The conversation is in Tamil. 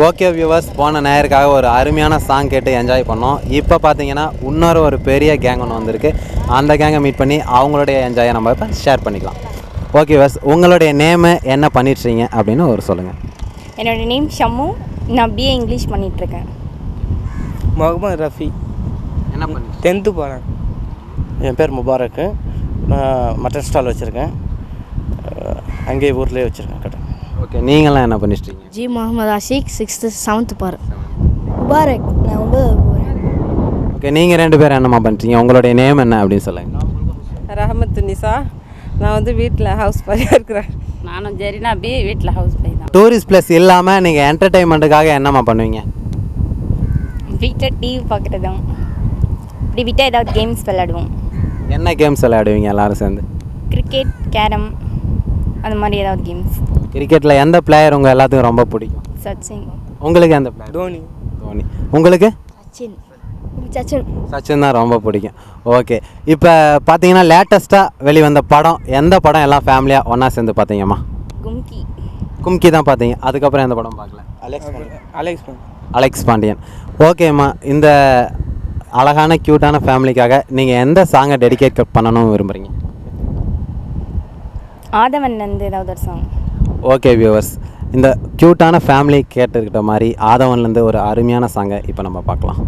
ஓகே வியூவர்ஸ், போன ஞாயிறுக்காக ஒரு அருமையான சாங் கேட்டு என்ஜாய் பண்ணோம். இப்போ பார்த்தீங்கன்னா இன்னொரு ஒரு பெரிய கேங் ஒன்று வந்திருக்கு. அந்த கேங்கை மீட் பண்ணி அவங்களுடைய என்ஜாயை நம்ம இப்போ ஷேர் பண்ணிக்கலாம். ஓகே வியூவர்ஸ், உங்களுடைய நேமு என்ன பண்ணிட்டுருங்க அப்படின்னு ஒரு சொல்லுங்கள். என்னோடய நேம் ஷம்மு. நான் பிஏ இங்கிலீஷ் பண்ணிகிட்ருக்கேன். முகமது ரஃபி. என்ன பண்ணி 10th போகிறேன். என் பேர் முபாரக்கு. நான் மட்டன் ஸ்டால் வச்சுருக்கேன். அங்கேயே ஊர்லேயே வச்சுருக்கேன் கடை. ஓகே, நீங்களாம் என்ன பண்ணிட்டுருங்க? G Mohammed Ashiq 6th 7th போகிறேன். முபாரக் நான் 9th போகிறேன். ஓகே, நீங்கள் 2 பேரும் என்னம்மா பண்ணுறீங்க? உங்களுடைய நேம் என்ன அப்படின்னு சொல்லுங்கள். ரஹமத்து நிசா. நான் வந்து வீட்டில் ஹவுஸ் ஒய்ஃபாக இருக்கிறேன். நானும் ஜெரினா பி வீட்டில் ஹவுஸ் ஒய்ஃப் தான். டூரிஸ்ட் பிளேஸ் இல்லாமல் நீங்கள் என்டர்டெயின்மெண்ட்டுக்காக என்னம்மா பண்ணுவீங்க? வீட்டில் டிவி பார்க்குறதும் இப்படி விட்டால் ஏதாவது கேம்ஸ் விளையாடுவோம். என்ன கேம்ஸ் விளையாடுவீங்க எல்லாரும் சேர்ந்து? கிரிக்கெட், கேரம், அந்த மாதிரி ஏதாவது கேம்ஸ். கிரிக்கெட்டில் எந்த பிளேயர் உங்கள் எல்லாத்துக்கும் ரொம்ப பிடிக்கும்? சச்சின். உங்களுக்கு எந்த பிளேயர்? தோனி. தோனி. உங்களுக்கு? சச்சின் தான் ரொம்ப பிடிக்கும். ஓகே, இப்போ பார்த்தீங்கன்னா லேட்டஸ்ட்டாக வெளிவந்த படம் எந்த படம் எல்லாம் ஃபேமிலியாக ஒன்றா சேர்ந்து பார்த்தீங்கம்மா? கும்கி. கும்கி தான் பார்த்தீங்க. அதுக்கப்புறம் எந்த படம் பார்க்கல? அலெக்ஸ் பாண்டியன். ஓகேம்மா, இந்த அழகான க்யூட்டான ஃபேமிலிக்காக நீங்கள் எந்த சாங்கை டெடிகேட் பண்ணணும்னு விரும்புகிறீங்க? ஆதவன்லேருந்து ஏதாவது ஒரு சாங். ஓகே வியூவர்ஸ், இந்த க்யூட்டான ஃபேமிலி கேட்டுக்கிட்ட மாதிரி ஆதவன்லேருந்து ஒரு அருமையான சாங்கை இப்போ நம்ம பார்க்கலாம்.